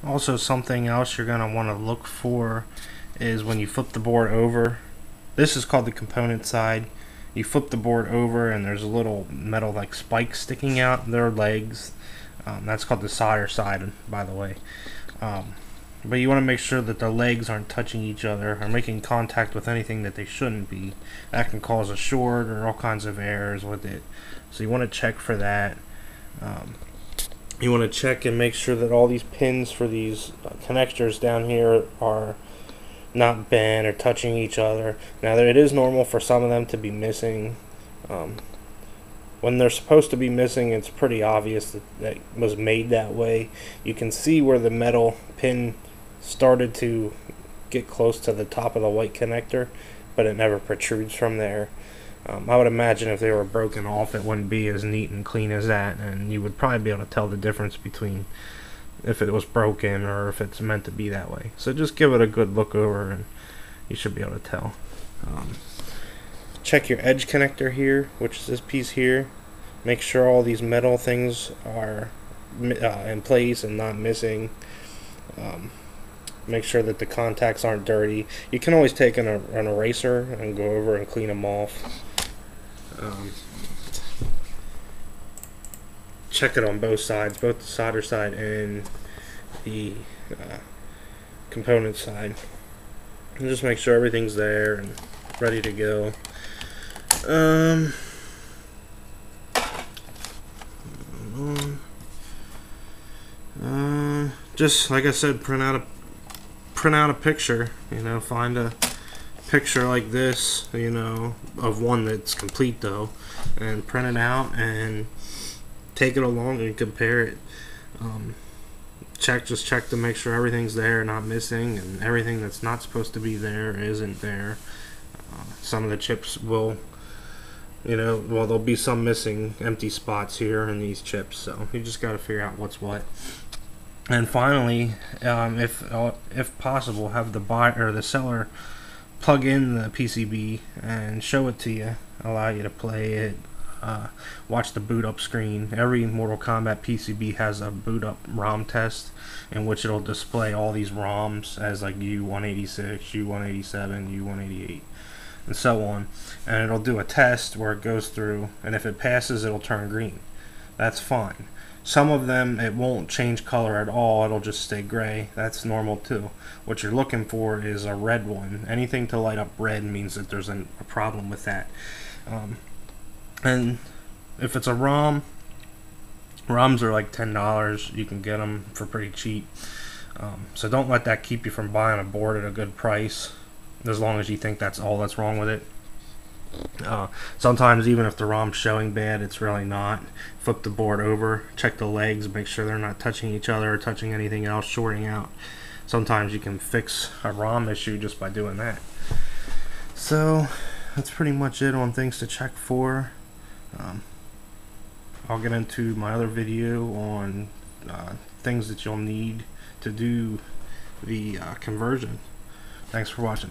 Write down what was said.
Also, something else you're going to want to look for is when you flip the board over. This is called the component side. You flip the board over and there's a little metal like spike sticking out. They're legs. That's called the solder side, by the way. But you want to make sure that the legs aren't touching each other or making contact with anything that they shouldn't be. That can cause a short or all kinds of errors with it. So you want to check for that. You want to check and make sure that all these pins for these connectors down here are not bent or touching each other. Now, it is normal for some of them to be missing. When they're supposed to be missing, it's pretty obvious that was made that way. You can see where the metal pin started to get close to the top of the white connector, but it never protrudes from there. I would imagine if they were broken off, it wouldn't be as neat and clean as that, and you would probably be able to tell the difference between if it was broken or if it's meant to be that way. So just give it a good look over and you should be able to tell. Check your edge connector here, which is this piece here. Make sure all these metal things are in place and not missing. Make sure that the contacts aren't dirty. You can always take an eraser and go over and clean them off. Check it on both sides, both the solder side and the component side, and just make sure everything's there and ready to go. Just like I said, print out a picture. Find a picture like this, of one that's complete though, and print it out and take it along and compare it. Just check to make sure everything's there, not missing, and everything that's not supposed to be there isn't there. Some of the chips will, there'll be some missing empty spots here in these chips, so you just got to figure out what's what. And finally, if possible, have the buyer or the seller plug in the PCB and show it to you, allow you to play it, watch the boot up screen. Every Mortal Kombat PCB has a boot up ROM test in which it'll display all these ROMs as like U186, U187, U188, and so on. And it'll do a test where it goes through, and if it passes, it'll turn green. That's fine. Some of them, it won't change color at all, it'll just stay gray. That's normal too. What you're looking for is a red one. Anything to light up red means that there's a problem with that. And if it's a ROM, ROMs are like $10. You can get them for pretty cheap. So don't let that keep you from buying a board at a good price, as long as you think that's all that's wrong with it. Sometimes even if the ROM's showing bad, it's really not. Flip the board over, check the legs, make sure they're not touching each other or touching anything else, shorting out. Sometimes you can fix a ROM issue just by doing that. So that's pretty much it on things to check for. I'll get into my other video on things that you'll need to do the conversion. Thanks for watching.